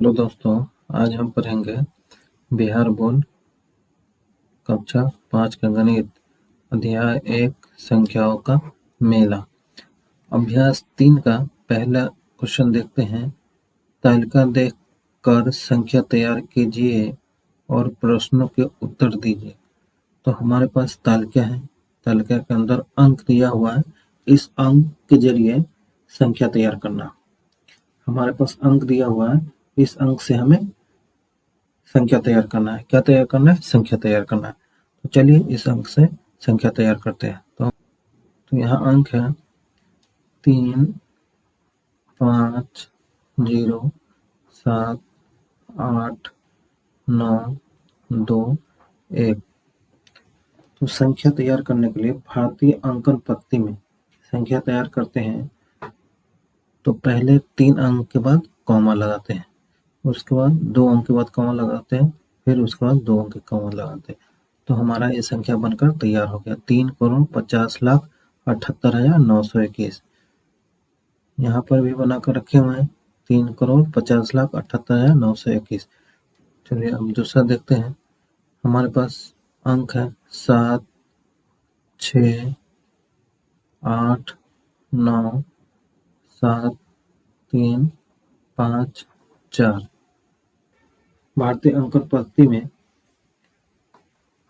Hello दोस्तों, आज हम पढ़ेंगे बिहार बोर्ड कक्षा 5 का गणित अध्याय 1 संख्याओं का मेला। अभ्यास 3 का पहला क्वेश्चन देखते हैं। तालिका देखकर संख्या तैयार कीजिए और प्रश्नों के उत्तर दीजिए। तो हमारे पास तालिका है, तालिका के अंदर अंक दिया हुआ है। इस अंक के जरिए संख्या तैयार करना। हमारे पास अंक दिया हुआ है, इस अंक से हमें संख्या तैयार करना है। क्या तैयार करना है? संख्या तैयार करना है। तो चलिए इस अंक से संख्या तैयार करते हैं। तो यहाँ अंक है 3, 5, 0, 7, 8, 9, 2, 1। तो संख्या तैयार करने के लिए भारतीय अंकन पद्धति में संख्या तैयार करते हैं तो पहले 3 अंक के बाद कॉमा लगाते हैं, उसके बाद 2 अंक के बाद कॉमा लगाते हैं, फिर उसके बाद 2 अंक के कॉमा लगाते हैं। तो हमारा ये संख्या बनकर तैयार हो गया 3,50,78,921। यहाँ पर भी बनाकर रखे हुए हैं 3,50,78,921। चलिए अब दूसरा देखते हैं। हमारे पास अंक है 7, 6, 8, 9, 7, 3, 5, 4। भारतीय अंकन पद्धति में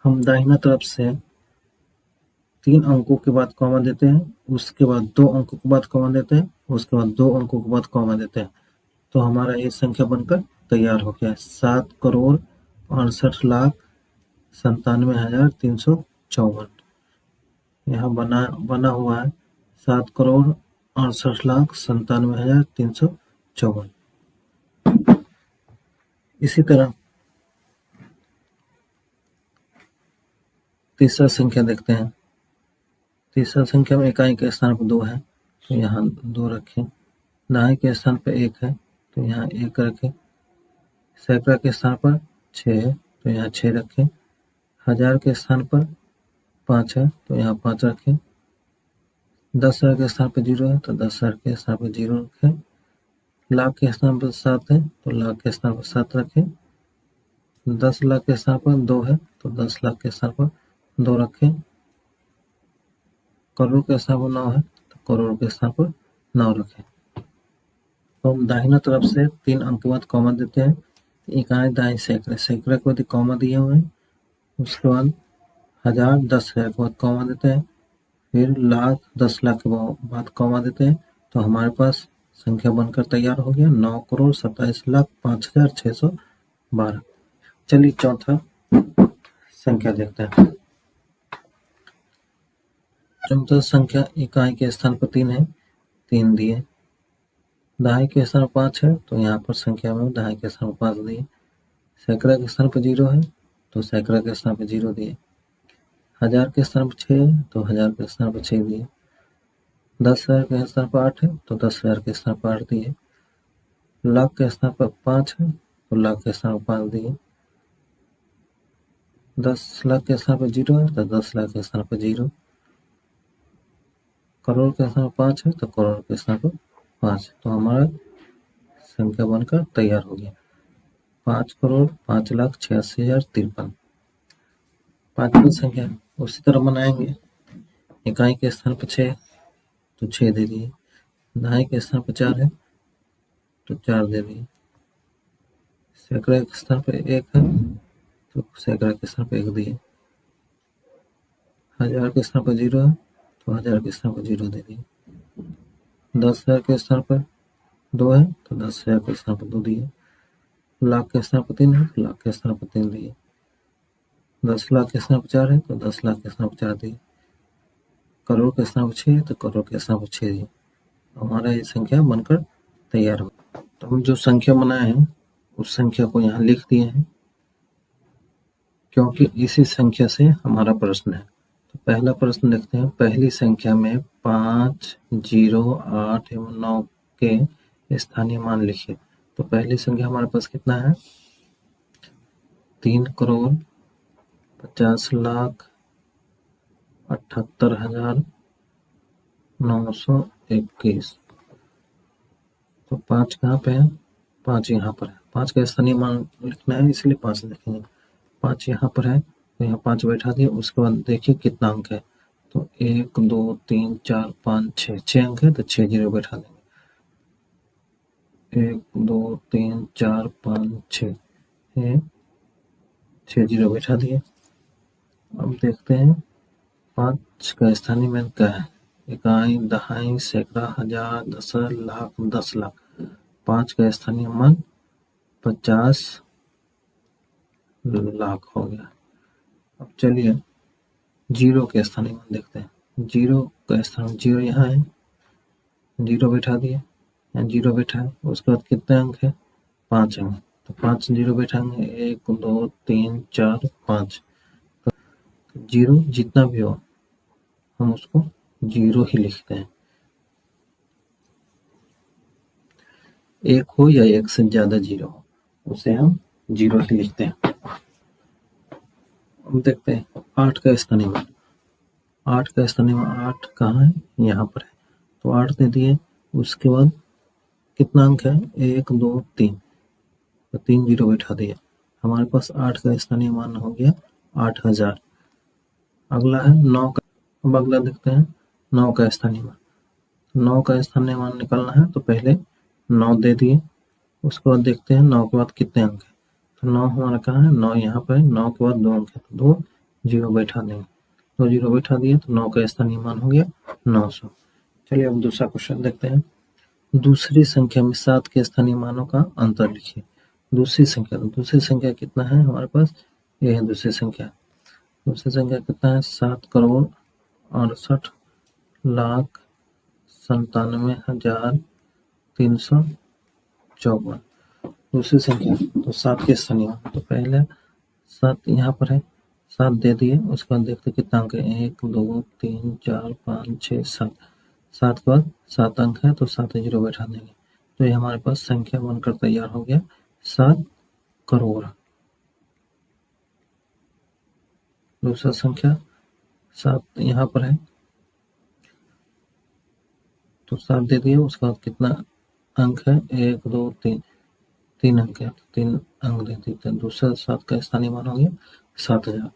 हम दाहिना तरफ से 3 अंकों के बाद कॉमा देते हैं, उसके बाद 2 अंकों के बाद कॉमा देते हैं, उसके बाद 2 अंकों के बाद कॉमा देते हैं। तो हमारा ये संख्या बनकर तैयार हो गया 7,68,97,354। यहाँ बना हुआ है 7,68,97,354। इसी तरह तीसरा संख्या देखते हैं। तीसरा संख्या में इकाई के स्थान पर 2 है, तो यहाँ 2 रखें। दहाई के स्थान पर 1 है, तो यहाँ 1 रखें। सैकड़ा के स्थान पर 6 है, तो यहाँ 6 रखें। हजार के स्थान पर 5 है, तो यहाँ 5 रखें। 10,000 के स्थान पर 0 है, तो 10,000 के स्थान पर 0 रखें। लाख के स्थान पर 7 है, तो लाख के स्थान पर 7 रखें। 10 लाख के स्थान पर 2 है, तो 10 लाख के स्थान पर 2 रखें। करोड़ के स्थान पर 9 है, तो करोड़ के स्थान पर 9 रखें। तो हम दाहिना तरफ से 3 अंक के बाद कॉमा देते हैं। इकाई, दहाई, सैकड़े। सैकड़े के बाद कॉमा दिए हुए हैं, उसके बाद हजार, 10,000 के बाद कॉमा देते हैं, फिर लाख, 10 लाख के बाद कॉमा देते हैं। तो हमारे पास संख्या बनकर तैयार हो गया 9,27,05,612। चलिए चौथा संख्या देखते हैं। चौथा संख्या इकाई के स्थान पर 3 है, 3 दिए। दहाई के स्थान पर 5 है, तो यहाँ पर संख्या में दहाई के स्थान पर 5 दिए। सैकड़ा के स्थान पर 0 है, तो सैकड़ा के स्थान पर 0 दिए। हजार के स्थान पर 6 है, तो हजार के स्थान पर 6 दिए। 10,000 के स्थान पर 8 है, तो 10,000 के स्थान पर 8 दिए। लाख के स्थान पर 5 है, तो लाख के स्थान पर 5 दिए। 10 लाख के स्थान पर 0 है, तो 10 लाख के स्थान पर 0। करोड़ के स्थान पर 5 है, तो करोड़ के स्थान पर 5। तो हमारा संख्या बनकर तैयार हो गया 5,05,86,053। पांचवी संख्या उसी तरह बनाएंगे। इकाई के स्थान पर 6, तो 6 दे दिए। दहाई के स्थान पर 4 है, तो 4 दे दिए। सैकड़ा के स्थान पर 1 है, तो सैकड़ा के स्थान पर 1 दिए। हजार के स्थान पर 0 है, तो हजार के स्थान पर 0 दे दिए। 10,000 के स्थान पर 2 है, तो 10,000 के स्थान पर 2 दिए। लाख के स्थान पर 3 है, तो लाख के स्थान पर 3 दिए। 10 लाख के स्थान पर 4 है, तो 10 लाख के स्थान पर 4 दिए। करोड़ के स्थान पर 6 है, तो करोड़ के स्थान पर 6 दिए। हमारा ये संख्या बनकर तैयार हो। तो हम जो संख्या बनाए हैं उस संख्या को यहाँ लिख दिए हैं, क्योंकि इसी संख्या से हमारा प्रश्न है। तो पहला प्रश्न देखते हैं। पहली संख्या में 5, 0, 8 एवं 9 के स्थानीय मान लिखिए। तो पहली संख्या हमारे पास कितना है? 3,50,78,921। तो 5 कहाँ पे है? 5 यहाँ पर है। 5 का स्थानीय मान लिखना है, इसलिए 5 लिखेंगे। 5 यहाँ पर है तो यहाँ 5 बैठा दिए। उसके बाद देखिए कितना अंक है, तो 1 2 3 4 5 6, 6 अंक है तो 6 जीरो बैठा देंगे। 1 2 3 4 5 6, 6 जीरो बैठा दिए। अब देखते हैं 5 का स्थानीय मान क्या है। इकाई, दहाई, सैकड़ा, हजार, दशक, लाख, 10 लाख। 5 का स्थानीय मान 50 लाख हो गया। अब चलिए जीरो के स्थानीय मान देखते हैं। जीरो का स्थान, जीरो यहाँ है, जीरो बैठा दिए, यहाँ जीरो बैठा है। उसके बाद कितने अंक है, 5 अंक, तो 5 जीरो बैठाएंगे। 1 2 3 4 5, तो जीरो जितना भी हो हम उसको जीरो ही लिखते हैं। एक हो या एक से ज्यादा जीरो हो उसे हम जीरो ही लिखते हैं। अब देखते हैं 8 का स्थानीय मान। 8 का स्थानीय मान, 8 कहाँ है, यहाँ पर है, तो 8 दे दिए। उसके बाद कितना अंक है, 1 2 3, तो 3 जीरो बैठा दिए। हमारे पास 8 का स्थानीय मान हो गया 8000। अगला है 9 का। अब अगला देखते हैं 9 का स्थानीय मान। 9 का स्थानीय मान निकालना है तो पहले 9 दे दिए। उसके बाद देखते हैं 9 के बाद कितने अंक है, तो 9 हमारा कहाँ है, 9 यहाँ पर है। 9 के बाद 2 अंक है तो 2 जीरो बैठा देंगे। 2 जीरो बैठा दिए तो 9 का स्थानीय मान हो गया 900। चलिए अब दूसरा क्वेश्चन देखते हैं। दूसरी संख्या में 7 के स्थानीय मानों का अंतर लिखिए। दूसरी संख्या, तो दूसरी संख्या कितना है हमारे पास, ये है दूसरी संख्या। दूसरी संख्या कितना है, 7 करोड़ 68 लाख 97,354। दूसरी संख्या तो 7 के स्थानीय मान, तो पहले 7 यहाँ पर है, 7 दे दिए। उसके बाद देखते कितना अंक है, 1 2 3 4 5 6 7। 7 के बाद 7 अंक है तो 7 जीरो बैठा देंगे। तो ये हमारे पास संख्या बनकर तैयार हो गया 7 करोड़। दूसरा संख्या 7 यहाँ पर है तो 7 दे दिए। उसके बाद कितना अंक है, 1 2 3, 3 अंक है तो 3 अंक दे देते हैं। दूसरा 7 का स्थानीय मान हो गया 7000।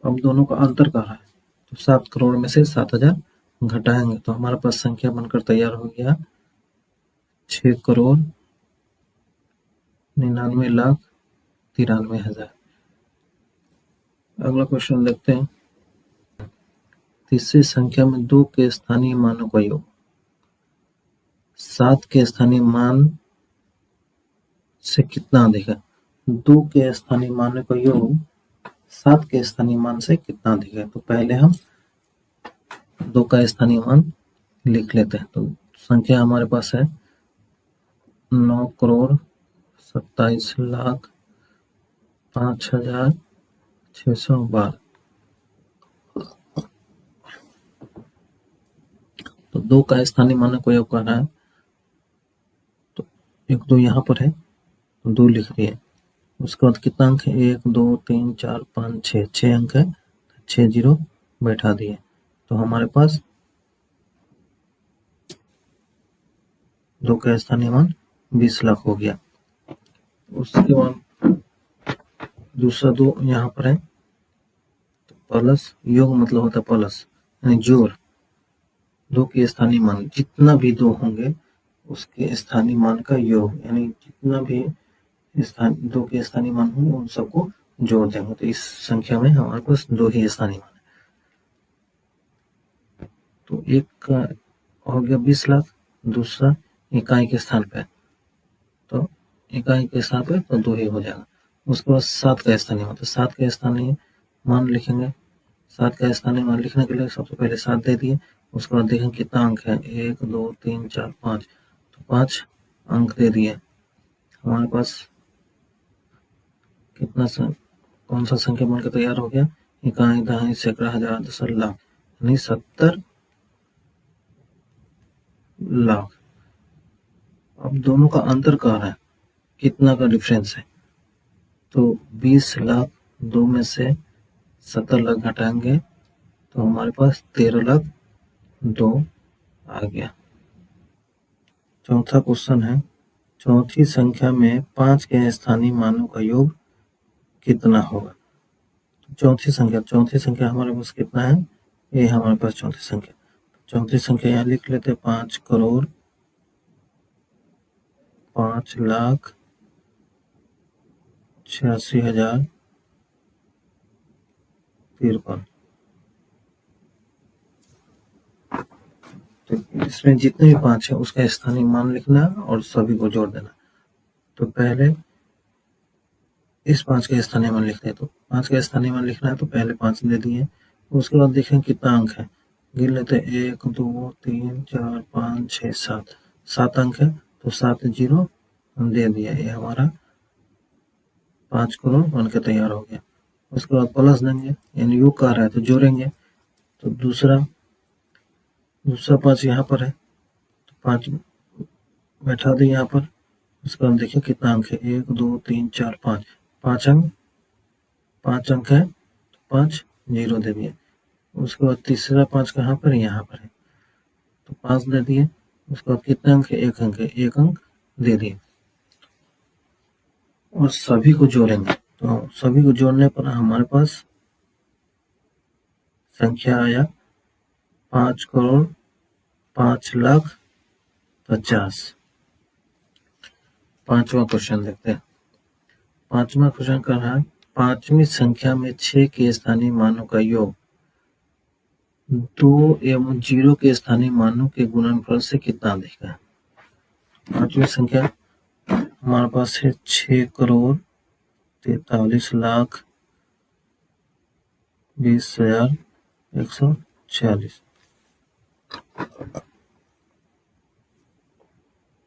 अब दोनों का अंतर कह रहा है तो 7 करोड़ में से 7000 घटाएंगे तो हमारे पास संख्या बनकर तैयार हो गया 6 करोड़ 99,93,000। अगला क्वेश्चन देखते हैं। तीसरी संख्या में 2 के स्थानीय मानों का योग। 7 के स्थानीय मान से कितना अधिक है, 2 के स्थानीय मानों का योग 7 के स्थानीय मान से कितना अधिक है। तो पहले हम 2 का स्थानीय मान लिख लेते हैं। तो संख्या हमारे पास है 9 करोड़ 27 लाख 5,612। तो 2 का स्थानीय मान को योग करना है तो 1 2 यहाँ पर है तो 2 लिख दिए। उसके बाद कितना अंक है, 1 2 3 4 5 6, 6 अंक है, 6 जीरो बैठा दिए। तो हमारे पास 2 का स्थानीय मान 20 लाख हो गया। उसके बाद दूसरा 2 यहाँ पर है तो प्लस, योग मतलब होता है प्लस यानी जोड़। 2 के स्थानीय मान जितना भी 2 होंगे उसके स्थानीय मान का योग, यानी जितना भी 2 के स्थानीय मान होंगे उन सबको जोड़ देंगे। तो इस संख्या में हमारे पास 2 ही स्थानीय मान है। तो एक का हो गया 20 लाख, दूसरा इकाई के स्थान पे, तो इकाई के स्थान पे तो 2 ही हो जाएगा। उसके बाद 7 का स्थानीय मान, तो 7 का स्थानीय मान लिखेंगे। 7 का स्थानीय मान लिखने के लिए सबसे पहले 7 दे दिए। उसके बाद देखें कितना अंक है, 1 2 3 4 5, तो 5 अंक दे दिए। हमारे पास कितना कौन सा संख्या बनकर तैयार हो गया, इकाई, दहाई, सैकड़ा, हजार, दशक, लाख, यानी 70 लाख। अब दोनों का अंतर कह रहा है कितना का डिफरेंस है, तो 20 लाख 2 में से 70 लाख घटाएंगे तो हमारे पास 13 लाख 2 आ गया। चौथा क्वेश्चन है चौथी संख्या में 5 के स्थानीय मानों का योग कितना होगा। चौथी संख्या हमारे पास कितना है, ये हमारे पास चौथी संख्या यहाँ लिख लेते हैं 5,86,053। तो इसमें जितने भी 5 है उसका स्थानीय मान लिखना और सभी को जोड़ देना। तो पहले इस 5 का स्थानीय मान लिखते हैं, तो 5 का स्थानीय मान लिखना है तो पहले 5 दे दिए। उसके बाद देखें कितना अंक है, गिन लेते हैं 1 2 3 4 5 6 7, 7 अंक है तो 7 जीरो हम दे दिया, ये हमारा 5 करोड़ बन के तैयार हो गया। उसके बाद प्लस देंगे, यानी योग का रहा है तो जोड़ेंगे, तो दूसरा 5 यहाँ पर है तो 5 बैठा दें यहाँ पर। उसके बाद देखिए कितना अंक है, 1 2 3 4 5, 5 अंक है तो 5 जीरो दे दिए। उसके बाद तीसरा 5 कहाँ पर है, यहाँ पर है तो 5 दे दिए। उसके बाद कितने अंक है, 1 अंक है, 1 अंक दे दिए और सभी को जोड़ेंगे। तो सभी को जोड़ने पर हमारे पास संख्या आया 5,05,50,000। पांचवा क्वेश्चन देखते हैं। पांचवा क्वेश्चन कर रहा है, पांचवी संख्या में 6 के स्थानीय मानों का योग 2 एवं 0 के स्थानीय मानों के गुणनफल से कितना अधिक है। पांचवी संख्या हमारे पास है 6,43,20,146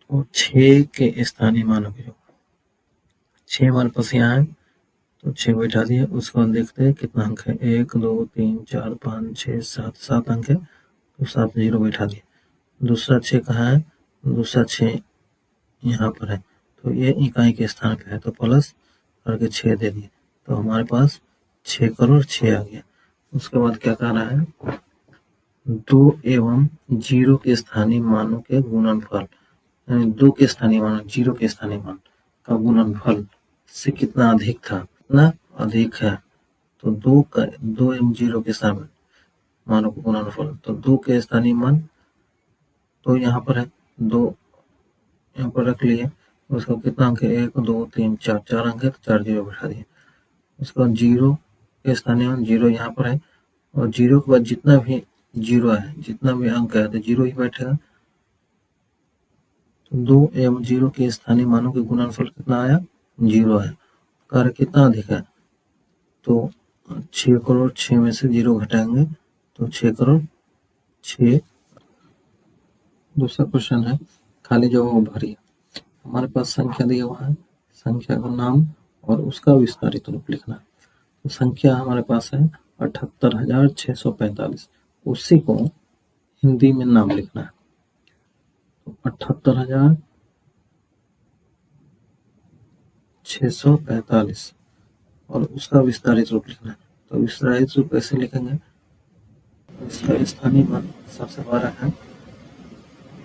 और 6 के स्थानीय मानों के योग 6 हमारे पास यहाँ है तो 6 बैठा दिए। उसके बाद देखते हैं कितना अंक है, 1 2 3 4 5 6 7, 7 अंक है तो 7 जीरो बैठा दिए। दूसरा 6 कहाँ है, दूसरा 6 यहाँ पर है तो ये इकाई के स्थान पे है तो प्लस करके 6 दे दिए, तो हमारे पास 6 करोड़ 6 आ गया। उसके बाद क्या कह रहा है, 2 एवं 0 के स्थानीय मानों के गुणनफल, यानी 2 के स्थानीय मान 0 के स्थानीय मान का गुणनफल से कितना अधिक था, कितना अधिक है। तो 2 एवं 0 के स्थानीय मानों का गुणनफल, तो 2 के स्थानीय मान तो यहाँ पर है, 2 यहाँ पर रख लिए। उसका कितना अंक है, 1 2 3 4, 4 अंक है तो 4 जीरो बैठा दिए। उसके बाद 0 के स्थानीय मान 0 यहाँ पर है और 0 के बाद जितना भी जीरो है, जितना भी अंक है तो 0 ही बैठेगा। तो 2 एवं 0 के स्थानीय मानों के गुणनफल कितना आया, 0 है। कार्य कितना अधिक है, तो 6 करोड़ 6 में से 0 घटाएंगे तो 6 करोड़ 6। दूसरा क्वेश्चन है, खाली जगह भरिए। हमारे पास संख्या दिया हुआ है, संख्या का नाम और उसका विस्तारित रूप लिखना। तो संख्या हमारे पास है 78,645, उसी को हिंदी में नाम लिखना है। तो 78,645 और उसका विस्तारित रूप लिखना है। तो विस्तारित रूप कैसे लिखेंगे, इसका स्थानीय मान सबसे बड़ा है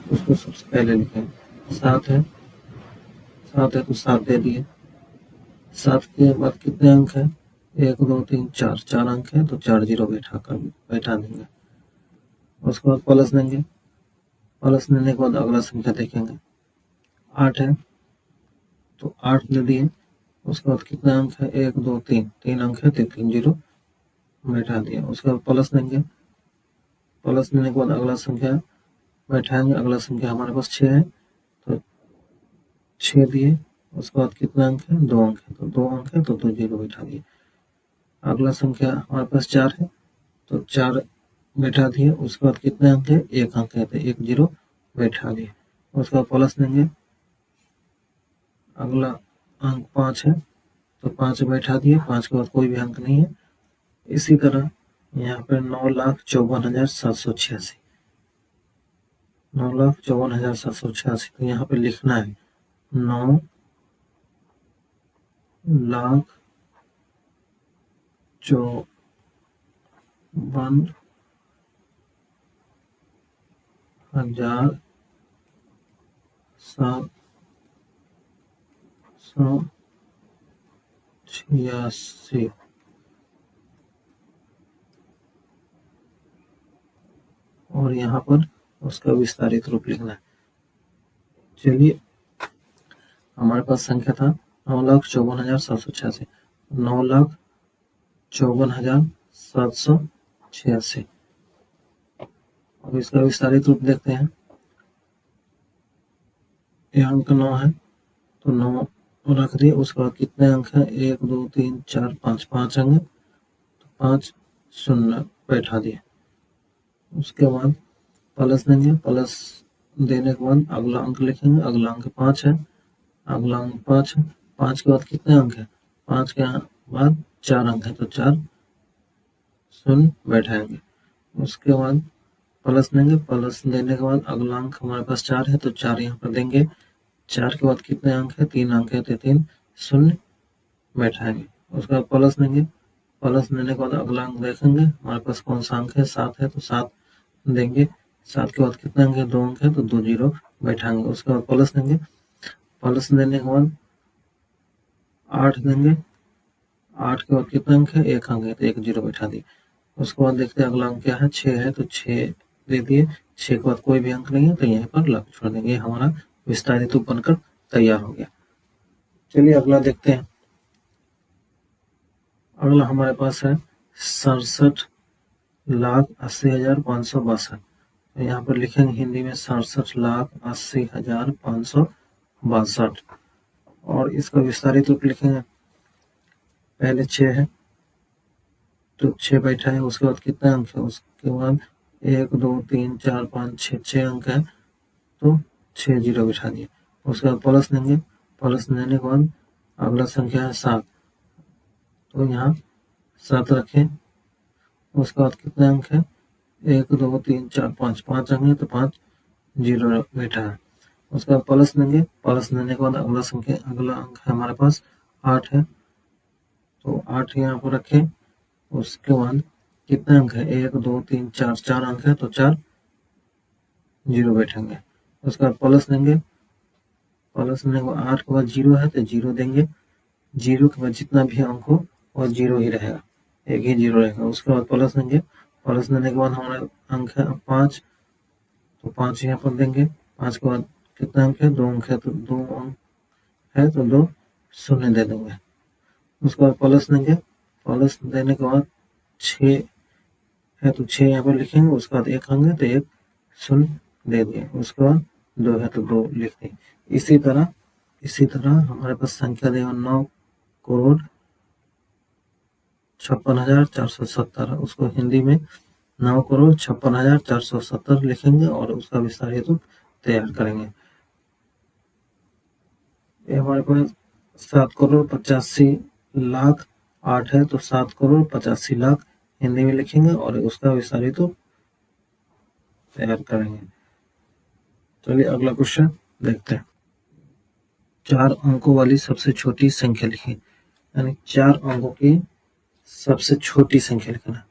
उसको सबसे पहले लिखेंगे। 7 है तो 7 दे दिए। 7 के बाद कितने अंक है, 1 2 3 4, 4 अंक है तो 4 जीरो बैठा देंगे। उसके बाद प्लस देंगे, प्लस देने के बाद अगला संख्या देखेंगे। 8 है तो 8 दे दिए। उसके बाद कितने अंक है, 1 2 3, 3 अंक है तो 3 जीरो बैठा दिया। उसके बाद प्लस देंगे, प्लस देने के बाद अगला संख्या बैठाएंगे। अगला संख्या हमारे पास 6 है तो 6 दिए। उसके बाद कितना अंक है, 2 अंक है तो 2 अंक है तो 2 जीरो बैठा दिए। अगला संख्या हमारे पास 4 है तो 4 बैठा दिए। उसके बाद कितने अंक है, 1 अंक है तो 1 जीरो बैठा दिए। उसके बाद प्लस देंगे, अगला अंक 5 है तो 5 बैठा दिए। 5 के बाद कोई भी अंक नहीं है। इसी तरह यहाँ पर 9,54,786, 9,54,786 तो यहाँ पे लिखना है 9,54,786 786 और यहाँ पर उसका विस्तारित रूप लिखना है। चलिए, हमारे पास संख्या था 9,54,786, 9,54,786। अब इसका विस्तारित रूप देखते हैं। ये अंक 9 है तो 9 रख दिए। उसके बाद कितने अंक हैं? 1 2 3 4 5, 5 अंक, तो 5 शून्य बैठा दिए। उसके बाद प्लस देंगे, प्लस देने के बाद अगला अंक लिखेंगे। अगला अंक 5 है, अगला अंक 5 है। 5 के बाद कितने अंक है? 5 के बाद 4 अंक है तो 4 शून्य बैठाएंगे। उसके बाद प्लस देंगे, प्लस देने के बाद अगला अंक हमारे पास 4 है तो 4 यहाँ पर देंगे। 4 के बाद कितने अंक है? 3 अंक है तो 3 शून्य बैठाएंगे। उसके बाद प्लस देंगे, प्लस देने के बाद अगला अंक देखेंगे हमारे पास कौन सा अंक है? 7 है तो 7 देंगे। 7 के बाद कितने अंक है? 2 अंक है तो 2 जीरो बैठाएंगे। उसके बाद प्लस देंगे, प्लस देने के बाद 8 देंगे। 8 के बाद कितने अंक है? 1 अंक है तो 1 जीरो बैठा दिए। उसके बाद देखते हैं अगला अंक क्या है? 6 है तो 6 दे दिए। 6 के बाद कोई भी अंक नहीं है तो यहीं पर लग छोड़ देंगे। हमारा विस्तारित रूप बनकर तैयार हो गया। चलिए अगला देखते हैं। अगला हमारे पास है 67,80,562। तो यहाँ पर लिखेंगे हिंदी में 67,80,562 और इसका विस्तारित रूप लिखेंगे। पहले 6 है तो 6 बैठा है। उसके बाद कितने अंक है? उसके बाद 1 2 3 4 5 6 अंक है तो 6 जीरो बैठा दिए। उसके बाद प्लस देंगे, प्लस देने के बाद अगला संख्या है 7 तो यहाँ 7 रखें। उसके बाद कितने अंक है? 1 2 3 4 5, 5 अंक है तो 5 जीरो बैठा है। उसके बाद प्लस देंगे, प्लस देने के बाद अगला अंक है हमारे पास 8 है तो 8 यहाँ पर रखें। उसके बाद कितने अंक है? 1 2 3 4, 4 अंक है तो 4 जीरो बैठेंगे। उसके बाद प्लस देंगे, प्लस देने के बाद 8 के बाद जीरो है तो जीरो देंगे। जीरो के बाद जितना भी अंक हो वो जीरो ही रहेगा, एक ही जीरो रहेगा। उसके बाद प्लस देंगे, प्लस देने के बाद हमारा अंक है 5 तो 5 यहाँ पर देंगे। 5 के बाद कितना अंक है? 2 अंक है तो 2 अंक है तो 2 शून्य दे देंगे। उसके बाद प्लस देंगे, प्लस देने के बाद 6 है तो 6 यहाँ पर लिखेंगे। उसके बाद 1 अंक है तो 1 शून्य दे दिए। उसके बाद 2 है तो 2 लिख दें। इसी तरह हमारे पास संख्या देगा 9,56,470। उसको हिंदी में 9,56,470 लिखेंगे और उसका विस्तारित रूप तैयार करेंगे। ये हमारे पास 7,85,00,008 है तो 7,85,00,000 हिंदी में लिखेंगे और उसका विस्तारित रूप तैयार करेंगे। चलिए अगला क्वेश्चन देखते हैं। 4 अंकों वाली सबसे छोटी संख्या लिखिए, यानी 4 अंकों की सबसे छोटी संख्या लिखना।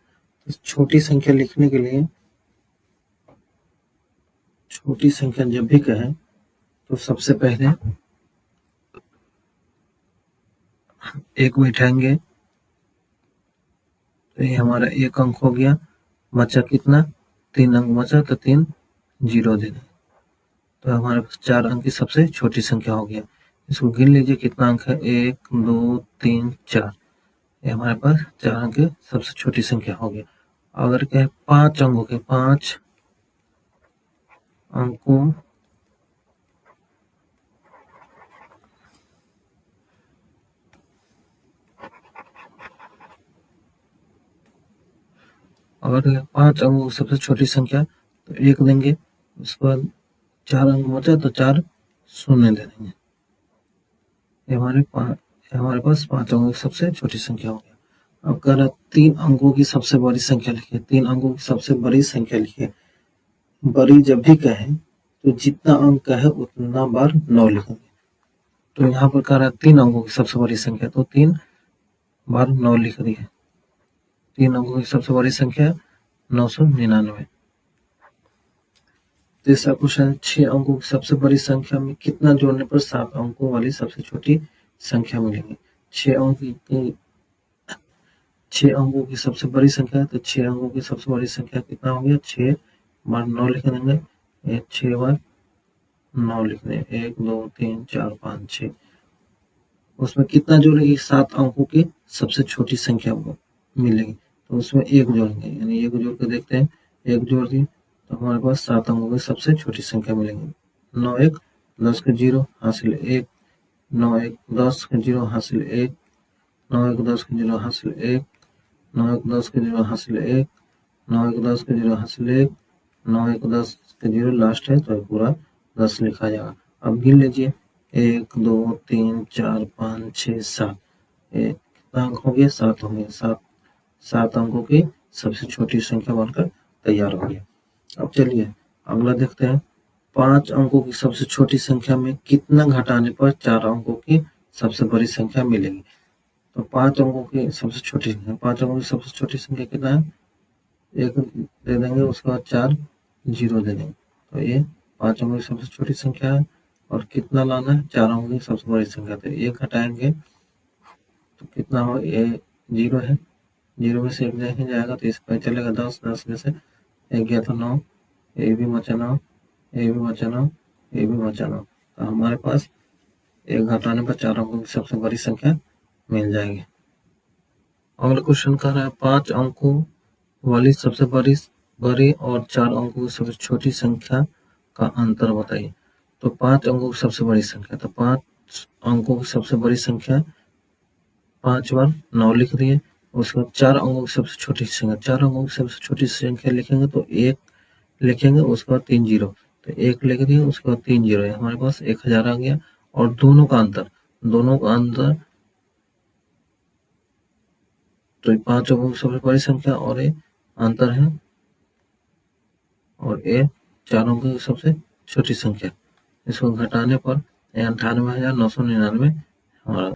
तो छोटी संख्या लिखने के लिए छोटी संख्या जब भी कहें तो सबसे पहले 1 बैठाएंगे तो ये हमारा 1 अंक हो गया। बचा कितना? 3 अंक बचा तो 3 जीरो दे दें तो हमारे पास 4 अंक की सबसे छोटी संख्या हो गया। इसको गिन लीजिए कितना अंक है? 1 2 3 4। ये हमारे पास 4 अंक की सबसे छोटी संख्या हो गया। अगर कहे 5 अंकों के 5 अंकों अगर 5 अंकों की सबसे छोटी संख्या तो 1 देंगे। उसके बाद 4 अंक बचा तो 4 शून्य दे देंगे। ये हमारे पास 5 अंकों की सबसे छोटी संख्या हो गया। अब कह रहा 3 अंकों की सबसे बड़ी संख्या लिखिए। 3 अंकों की सबसे बड़ी संख्या लिखिए। बड़ी जब भी कहें तो जितना अंक है उतना बार 9 लिखेंगे। तो यहाँ पर कह रहा है 3 अंकों की सबसे बड़ी संख्या तो 3 बार 9 लिख दिए। 3 अंकों की सबसे बड़ी संख्या 999। तीसरा क्वेश्चन, 6 अंकों की सबसे बड़ी संख्या में कितना जोड़ने पर 7 अंकों वाली सबसे छोटी संख्या मिलेंगी। 6 अंकों की सबसे बड़ी संख्या है, तो 6 अंकों की सबसे बड़ी संख्या कितना हो गया, 6 बार 9 लिख देंगे, 6 बार 9 लिख दें, 1 2 3 4 5 6। उसमें कितना जोड़ेंगे, 7 अंकों की सबसे छोटी संख्या मिलेगी, तो उसमें 1 जोड़ेंगे, यानी 1 जोड़ के देखते हैं, 1 जोड़ दिए तो हमारे पास 7 अंकों की सबसे छोटी संख्या मिलेगी। 9 1 10 के 0 हासिल 1, 9 1 10 के 0 हासिल 1, 9 1 10 के 0 हासिल 1, 9 1 10 के 0 हासिल 1, 9 1 10 के 0 हासिल 1, 9 1 10 के 0 लास्ट है तो पूरा 10 लिखा जाएगा। अब गिन लीजिए, 1 2 3 4 5 6 7, कितना अंक हो गया, 7 हो गया। 7 अंकों की सबसे छोटी संख्या बनकर तैयार हो गया। अब चलिए अगला देखते हैं, 5 अंकों की सबसे छोटी संख्या में कितना घटाने पर 4 अंकों की सबसे बड़ी संख्या मिलेगी। तो 5 अंकों की सबसे छोटी संख्या, 5 अंकों की सबसे छोटी संख्या कितना है, 1 दे देंगे, उसके बाद 4 0 दे देंगे, तो ये 5 अंकों की सबसे छोटी संख्या है। और कितना लाना है, 4 अंकों की सबसे बड़ी संख्या, तो 1 घटाएंगे तो कितना हो, ये 0 है, 0 में से 1 नहीं जाएगा तो इसमें चलेगा 10, 10 में से 1 गया तो 9, ये भी बचा 9, ये भी बचा 9, ये भी बचा 9, तो हमारे पास 1 घटाने पर 4 अंकों की सबसे बड़ी संख्या मिल जाएगी। अगला क्वेश्चन कर रहा है, 5 अंकों वाली सबसे बड़ी और 4 अंकों की सबसे छोटी संख्या का अंतर बताइए। तो 5 अंकों की सबसे बड़ी संख्या, तो 5 अंकों की सबसे बड़ी संख्या 5 बार 9 लिख दिए, उसके बाद 4 अंकों की सबसे छोटी संख्या, 4 अंकों की सबसे छोटी संख्या लिखेंगे तो 1 लिखेंगे, उसके बाद 3 जीरो, तो 1 लिख दिए, उसके बाद 3 जीरो, हमारे पास 1000 आ गया। और दोनों का अंतर तो 5 अंकों की सबसे बड़ी संख्या और ये अंतर है, और ये 4 अंकों की सबसे छोटी संख्या, इसको घटाने पर 98,999 हमारा।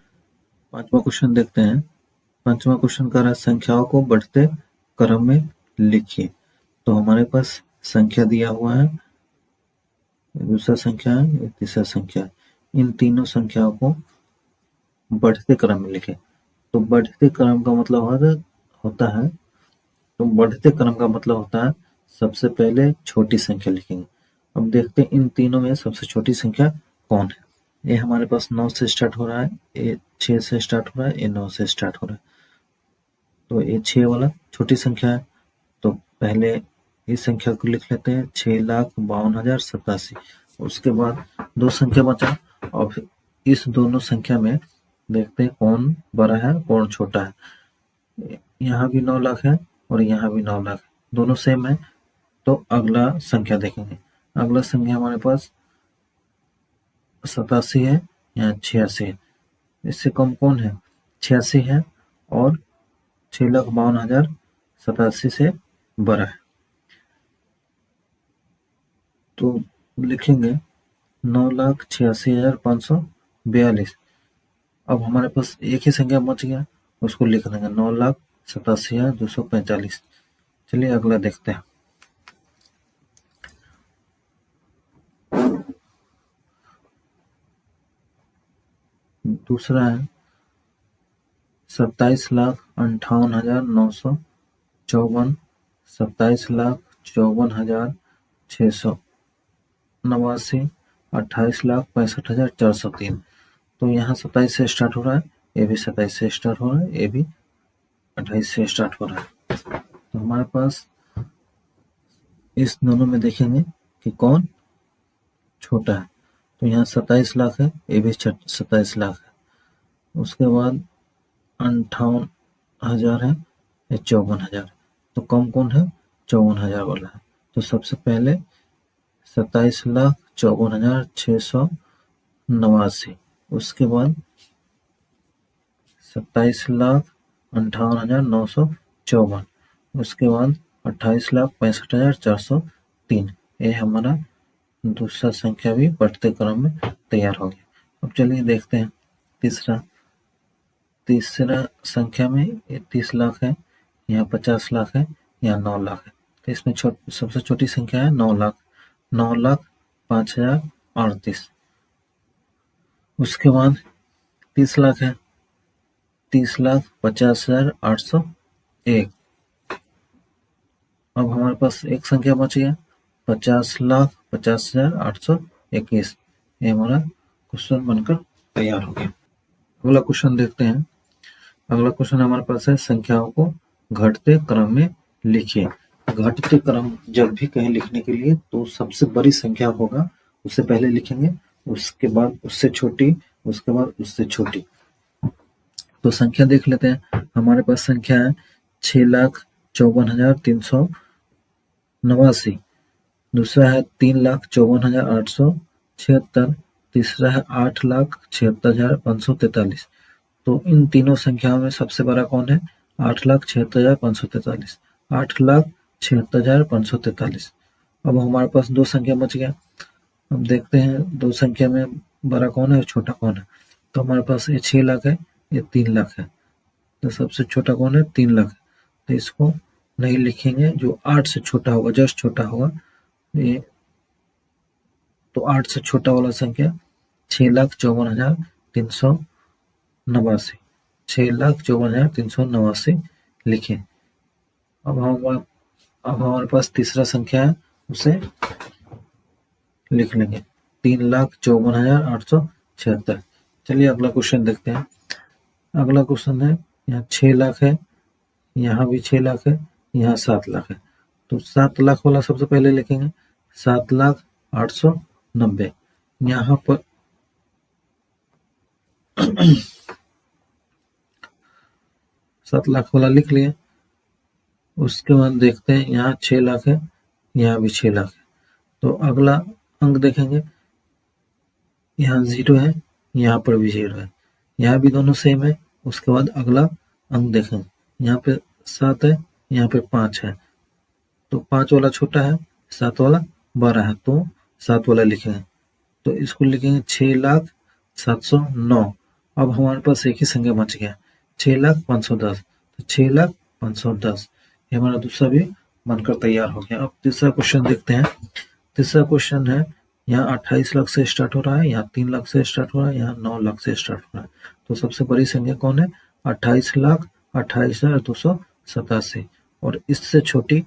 पांचवा क्वेश्चन देखते हैं। पांचवा क्वेश्चन कह रहा है, संख्याओं को बढ़ते क्रम में लिखिए। तो हमारे पास संख्या दिया हुआ है, दूसरा संख्या है, तीसरा संख्या है, इन तीनों संख्याओं को बढ़ते क्रम में लिखें। तो बढ़ते क्रम का मतलब होता है, तो बढ़ते क्रम का मतलब होता है सबसे पहले छोटी संख्या लिखेंगे। अब देखते हैं इन तीनों में सबसे छोटी संख्या कौन है। ये हमारे पास 9 से स्टार्ट हो रहा है, ये 6 से स्टार्ट हो रहा है, ये 9 से स्टार्ट हो रहा है, तो ये 6 वाला छोटी संख्या है। तो पहले इस संख्या को लिख लेते हैं, 6,52,087। उसके बाद दो संख्या बचा, और फिर इस दोनों संख्या में देखते हैं कौन बड़ा है कौन छोटा है। यहाँ भी 9 लाख है और यहाँ भी 9 लाख है, दोनों सेम है। तो अगला संख्या देखेंगे, अगला संख्या हमारे पास 87 है या 86 है। इससे कम कौन है, 86 है, और 6,52,087 से बड़ा है। तो लिखेंगे 9,86,542। अब हमारे पास एक ही संख्या बच गया, उसको लिख देंगे 9,87,245। चलिए अगला देखते हैं। दूसरा है 27,58,954, 27,54,689, 28,65,403। तो यहाँ 27 से स्टार्ट हो रहा है, ये भी 27 से स्टार्ट हो रहा है, ये भी 28 से स्टार्ट हो रहा है। तो हमारे पास इस दोनों में देखेंगे कि कौन छोटा है। तो यहाँ 27 लाख है, ये भी 27 लाख है। उसके बाद 58,000 है, ये 54,000। तो कम कौन है, 54,000 वाला है। तो सबसे पहले 27,54,689, उसके बाद 27,58,954, उसके बाद 28,65,403। ये हमारा दूसरा संख्या भी बढ़ते क्रम में तैयार हो गया। अब चलिए देखते हैं तीसरा संख्या में 30 लाख है, यहाँ 50 लाख है, यहाँ 9 लाख है। तो इसमें सबसे छोटी संख्या है 9 लाख, 9,05,038। उसके बाद 30 लाख है, 30,50,801। अब हमारे पास एक संख्या बच गया 50,50,821। ये हमारा क्वेश्चन बनकर तैयार हो गया। अगला क्वेश्चन देखते हैं। अगला क्वेश्चन हमारे पास है संख्याओं को घटते क्रम में लिखिए। घटते क्रम जब भी कहीं लिखने के लिए तो सबसे बड़ी संख्या होगा उससे पहले लिखेंगे, उसके बाद उससे छोटी, उसके बाद उससे छोटी। तो संख्या देख लेते हैं। हमारे पास संख्या है 6,54,389। दूसरा है 3,54,876। तीसरा है 8,76,543। तो इन तीनों संख्याओं में सबसे बड़ा कौन है? 8,76,543। 8,76,543। अब हमारे पास दो संख्या बच गया। अब देखते हैं दो संख्या में बड़ा कौन है और छोटा कौन है। तो हमारे पास ये 6 लाख है, ये 3 लाख है। तो सबसे छोटा कौन है? 3 लाख। तो इसको नहीं लिखेंगे, जो 8 से छोटा होगा, जस्ट छोटा होगा ये। तो 8 से छोटा वाला संख्या 6,54,389। 6,54,389 लिखें। अब हमारे पास तीसरा संख्या है, उसे लिख लेंगे 3,54,876। चलिए अगला क्वेश्चन देखते हैं। अगला क्वेश्चन है, यहाँ 6 लाख है, यहाँ भी 6 लाख है, यहाँ 7 लाख है। तो 7 लाख वाला सबसे पहले लिखेंगे 7,08,90। यहाँ पर 7 लाख वाला लिख लिए। उसके बाद देखते हैं यहाँ 6 लाख है, यहाँ भी 6 लाख है। तो अगला अंक देखेंगे, यहाँ 0 है, यहाँ पर भी 0 है, यहाँ भी दोनों सेम है। उसके बाद अगला अंक देखेंगे, यहाँ पे 7 है, यहाँ पे 5 है। तो 5 वाला छोटा है, 7 वाला बड़ा है, तो 7 वाला लिखेंगे। तो इसको लिखेंगे 6,07,9। अब हमारे पास एक ही संख्या बच गया 6,05,10। तो 6,05,10 ये हमारा दूसरा भी बनकर तैयार हो गया। अब तीसरा क्वेश्चन देखते हैं। तीसरा क्वेश्चन है, यहाँ 28 लाख से स्टार्ट हो रहा है, यहाँ 3 लाख से स्टार्ट हो रहा है, यहाँ 9 लाख से स्टार्ट हो रहा है। तो सबसे बड़ी संख्या कौन है? 28,28,287। और इससे छोटी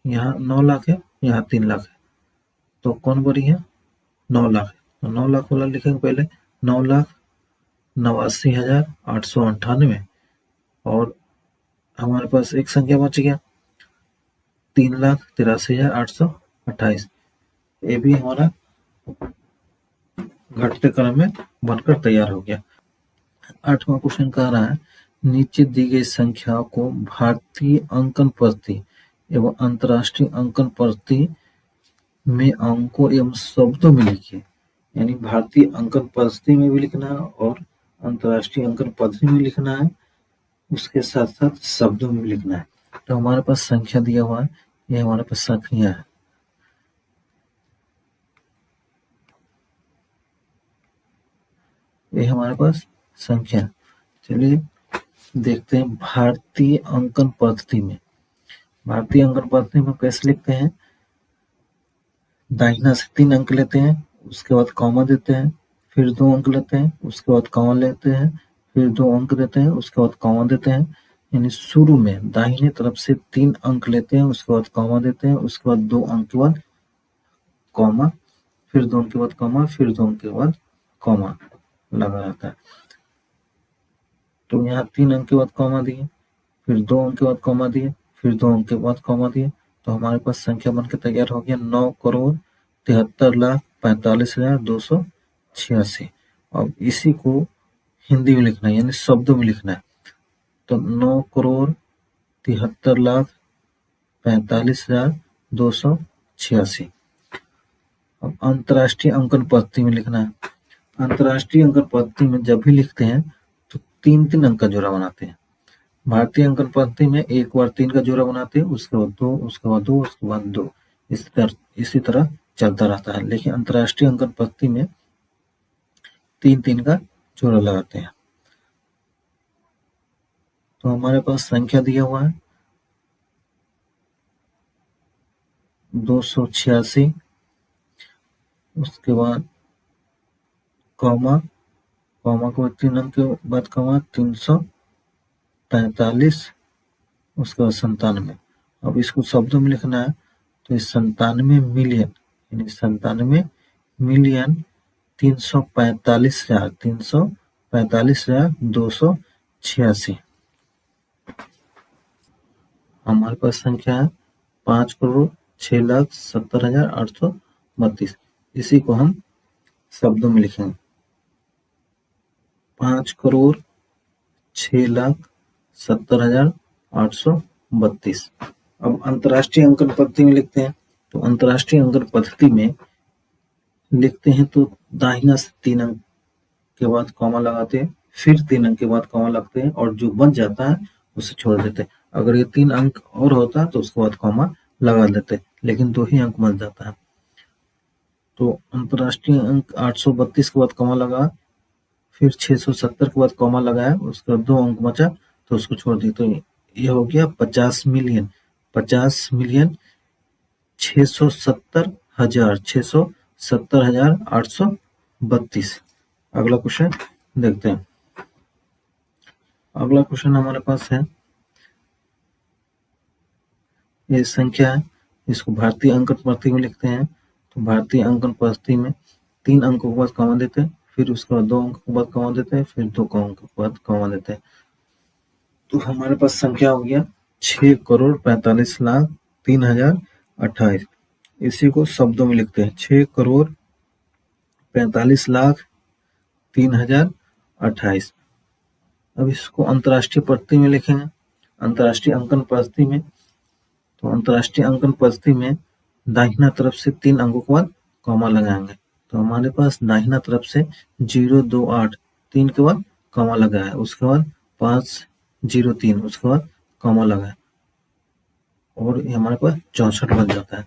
यहाँ 9 लाख है, यहाँ 3 लाख है। तो कौन बड़ी है? 9 लाख। तो 9 लाख वाला लिखेंगे पहले 9,89,898। और हमारे पास एक संख्या बच गया 3,83,828। ये भी हमारा घटते क्रम में बनकर तैयार हो गया। 8वां क्वेश्चन कह रहा है, नीचे दी गई संख्याओं को भारतीय अंकन पद्धति एवं अंतर्राष्ट्रीय अंकन पद्धति में अंकों एवं शब्दों में लिखिए। यानी भारतीय अंकन पद्धति में भी लिखना है और अंतर्राष्ट्रीय अंकन पद्धति में लिखना है, उसके साथ साथ शब्दों में भी लिखना है। तो हमारे पास संख्या दिया हुआ है, ये हमारे पास संख्या है। ये हमारे पास संख्या। चलिए देखते हैं भारतीय अंकन पद्धति में। भारतीय अंकन पद्धति में कैसे लिखते हैं? दाहिना से 3 अंक लेते हैं, उसके बाद कॉमा देते हैं, फिर 2 अंक लेते हैं, उसके बाद कॉमा लेते हैं, फिर 2 अंक देते हैं, उसके बाद कॉमा देते हैं। यानी शुरू में दाहिने तरफ से 3 अंक लेते हैं, उसके बाद कॉमा देते हैं, उसके बाद 2 अंक के बाद कॉमा, फिर 2 अंक के बाद कॉमा, फिर 2 अंक के बाद कॉमा लगा रहता है। तो यहाँ 3 अंक के बाद कॉमा दिए, फिर 2 अंक के बाद कॉमा दिए, फिर 2 अंक के बाद कॉमा दिए। तो हमारे पास संख्या बनकर तैयार हो गया 9,73,45,286। अब इसी को हिंदी में लिखना है, यानी शब्दों में लिखना है। तो 9,73,45,286। अब अंतर्राष्ट्रीय अंकन पद्धति में लिखना है। अंतर्राष्ट्रीय अंकन पद्धति में जब भी लिखते हैं तो 3-3 अंक का जोड़ा बनाते हैं। भारतीय अंकन पद्धति में एक बार 3 का जोड़ा बनाते हैं, उसके बाद 2, उसके बाद 2, उसके बाद 2, इसी तरह चलता रहता है। लेकिन अंतर्राष्ट्रीय अंकन पद्धति में 3-3 का जोड़ा लगाते हैं। तो हमारे पास संख्या दिया हुआ है 286, उसके बाद कॉमा, कॉमा के बाद 3 अंक के बाद कॉमा 343, उसके बाद 97। अब इसको शब्दों में लिखना है तो 97 मिलियन, यानी 97 मिलियन 345,286। हमारे पास संख्या है 5,06,70,832। इसी को हम शब्दों में लिखेंगे 5,06,70,832। अब अंतर्राष्ट्रीय अंकन पद्धति में लिखते हैं तो अंतर्राष्ट्रीय अंकन पद्धति में लिखते हैं तो दाहिना से 3 अंक के बाद कॉमा लगाते हैं, फिर 3 अंक के बाद कॉमा लगते हैं और जो बच जाता है उसे छोड़ देते हैं। अगर ये 3 अंक और होता तो उसके बाद कॉमा लगा देते, लेकिन 2 ही अंक बच जाता है। तो अंतर्राष्ट्रीय अंक 832 के बाद कॉमा लगा, फिर 670 के बाद कॉमा लगाया, उसके बाद 2 अंक बचा तो उसको छोड़ दिया। तो ये हो गया 50,670,832। अगला क्वेश्चन देखते हैं। अगला क्वेश्चन हमारे पास है, ये संख्या है, इसको भारतीय अंकन पद्धति में लिखते हैं तो भारतीय अंकन पद्धति में 3 अंकों के बाद कॉमा देते हैं, फिर उसके बाद 2 अंकों के बाद कॉमा देते हैं, फिर 2 अंकों के बाद कॉमा देते हैं। तो हमारे पास संख्या हो गया 6,45,03,028। इसी को शब्दों में लिखते हैं 6,45,03,028। अब इसको अंतर्राष्ट्रीय पद्धति में लिखेंगे। अंतर्राष्ट्रीय अंकन पद्धति में तो अंतर्राष्ट्रीय अंकन पद्धति में दाहिना तरफ से 3 अंकों के बाद कॉमा लगाएंगे। तो हमारे पास दाहिना तरफ से 028 3 के बाद कॉमा लगाया, उसके बाद 503, उसके बाद कॉमा लगाया और ये हमारे पास 64 बन जाता है।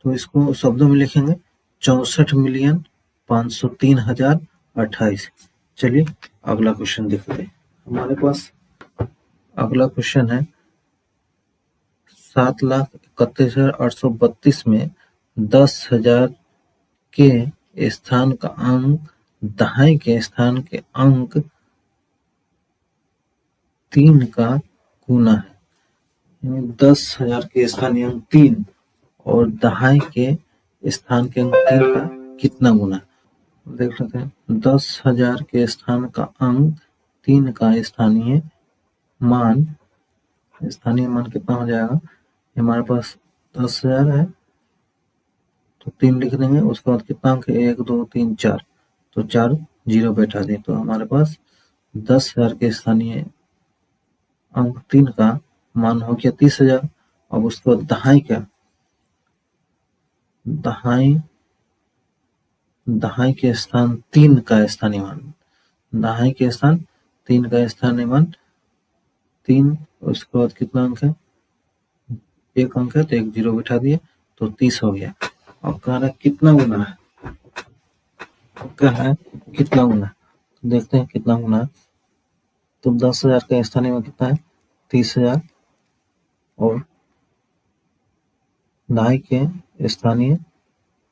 तो इसको शब्दों में लिखेंगे 64,503,028। चलिए अगला क्वेश्चन देखते हैं। हमारे पास अगला क्वेश्चन है 7,31,832 में 10,000 के स्थान का अंक दहाई के स्थान के अंक 3 का गुना है, यानी 10,000 के स्थानीय अंक 3 और दहाई के स्थान के अंक 3 का कितना गुना है। देख सकते हैं 10,000 के स्थान का अंक 3 का स्थानीय मान कितना हो जाएगा। हमारे पास 10,000 है तो 3 लिख देंगे, उसके बाद कितना अंक है 1 2 3 4, तो 4 जीरो बैठा दें तो हमारे पास 10,000 के स्थानीय अंक 3 का मान हो गया 30,000। अब उसके बाद दहाई के स्थान 3 का स्थानीय मान, दहाई के स्थान 3 का स्थानीय मान 3, उसके बाद कितना अंक है 1 अंक है तो 1 जीरो बैठा दिए तो 30 हो गया। अब कह रहा है कितना गुना है, कितना गुना है, तो देखते हैं कितना गुना है। तो 10,000 का स्थानीय मान कितना है 30,000 और दहाई के स्थानीय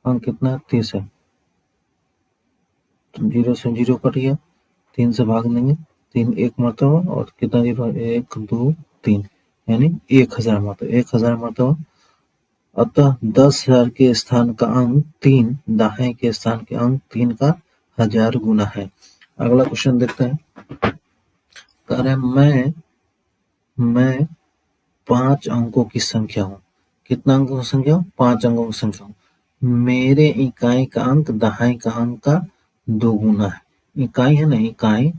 अंक कितना 30 है, तो 0 से 0 कट गया, 3 से भाग देंगे, 3 एक मरतबा और कितना 0 1 2 3, यानी 1,000 मरतबा, 1,000 मरतबा। अतः 10,000 के स्थान का अंक 3 दाएं के स्थान के अंक 3 का 1000 गुना है। अगला क्वेश्चन देखते हैं। कह रहे हैं मैं 5 अंकों की संख्या हूँ। कितना अंकों की संख्या हूँ 5 अंकों की संख्या हूँ। मेरे इकाई का अंक दहाई का अंक का 2 गुना है। इकाई है ना, इकाई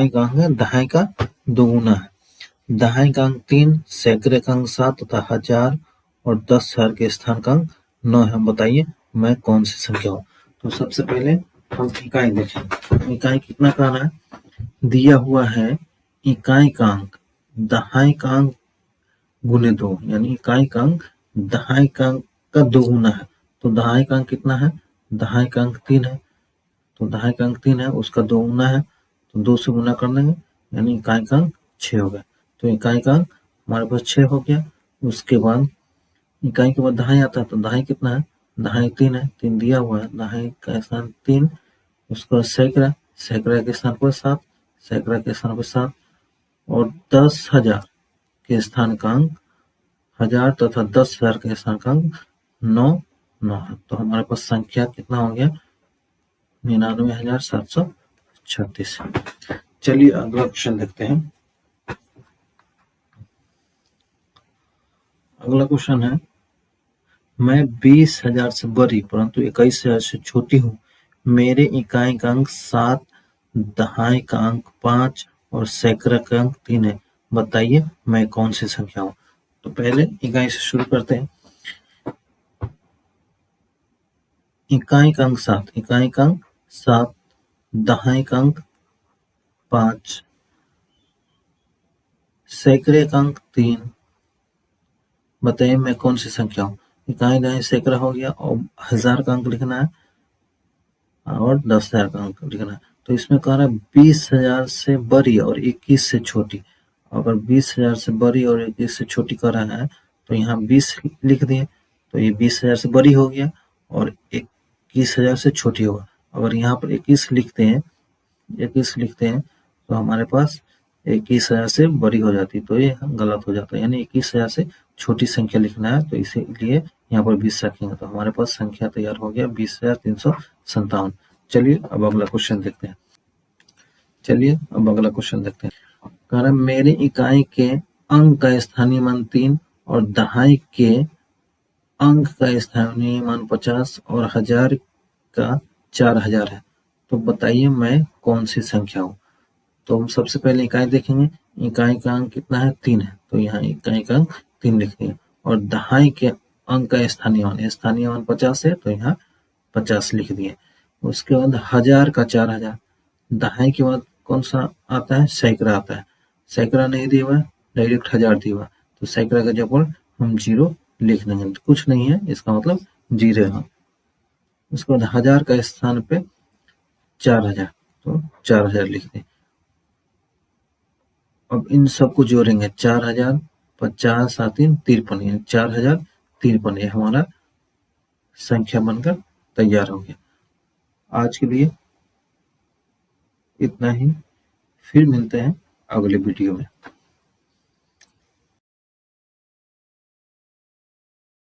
का अंक है दहाई का 2 गुना है। दहाई का अंक 3, सैकड़े का अंक 7 तथा 1000 और 10,000 के स्थान का अंक 9 है। बताइए मैं कौन सी संख्या हूँ। तो सबसे पहले हम इकाई देखें। इकाई कितना कहना है, दिया हुआ है इकाई का अंक दहाई का अंक गुने 2, यानी इकाई का अंक दहाई का अंक का 2 गुना है। तो दहाई का अंक कितना है, दहाई का अंक 3 है, तो दहाई का अंक 3 है, उसका 2 गुना है तो 2 से गुना कर देंगे, यानी इकाई का अंक 6 हो गया। तो इकाई का अंक हमारे पास 6 हो गया। उसके बाद इकाई के बाद दहाई आता है, तो दहाई कितना है, दहाई 3 है, 3 दिया हुआ है, दहाई का स्थान 3, उसके बाद सैकड़ा, सैकड़ा के स्थान पर 7, सैकड़ा के स्थान पर 7 और 10,000 के स्थानांक 1000 तथा 10,000 के स्थानांक 9 9 है। तो हमारे पास संख्या कितना हो गया, 99,736। चलिए अगला क्वेश्चन देखते हैं। अगला क्वेश्चन है, मैं 20,000 से बड़ी परंतु 21,000 से छोटी हूँ। मेरे इकाई का अंक 7, दहाई का अंक 5 और सैकड़ा का अंक 3 है। बताइए मैं कौन सी संख्या हूँ। तो पहले इकाई से शुरू करते हैं। इकाई का अंक 7, इकाई का अंक 7, दहाई का अंक 5, सैकड़े का अंक 3। बताइए मैं कौन सी संख्या हूँ। इकाई दहाई सैकड़ा हो गया और 1000 का अंक लिखना है और 10,000 का अंक लिखना है। तो इसमें कह रहा है 20,000 से बड़ी और 21 से छोटी। अगर 20,000 से बड़ी और 21 से छोटी कह रहा है तो यहाँ 20 लिख दिए, तो ये 20,000 से बड़ी हो गया और 21,000 से छोटी होगा। अगर यहाँ पर 21 लिखते हैं, 21 लिखते हैं तो हमारे पास 21,000 से बड़ी हो जाती, तो ये गलत हो जाता है, यानी 21,000 से छोटी संख्या लिखना है, तो इसीलिए यहाँ पर 20 रखेंगे। तो हमारे पास संख्या तैयार हो गया 20,357। चलिए अब अगला क्वेश्चन देखते हैं। कह रहा है मेरी इकाई के अंक का स्थानीय मान 3 और दहाई के अंक का स्थानीय मान 50 और 1000 का 4000 है। तो बताइए मैं कौन सी संख्या हूँ। तो हम सबसे पहले इकाई देखेंगे। इकाई का अंक कितना है, 3 है, तो यहाँ इकाई का अंक 3 लिख दिए और दहाई के अंक का स्थानीय मान 50 है, तो यहाँ 50 लिख दिए। उसके बाद 1000 का 4000, दहाई के बाद कौन सा आता है, सैकड़ा आता है। सैकड़ा नहीं दिया हुआ है, डायरेक्ट 1000 दिया हुआ है, तो सैकड़ा का जगह हम 0 लिख देंगे, कुछ नहीं है, इसका मतलब 0 है। उसके बाद 1000 का स्थान पे 4000, तो 4000 लिख दें। अब इन सबको जोड़ेंगे, 4000, 50, 7, 3, 53, 4053, ये हमारा संख्या बनकर तैयार हो गया। आज के लिए इतना ही, फिर मिलते हैं अगले वीडियो में।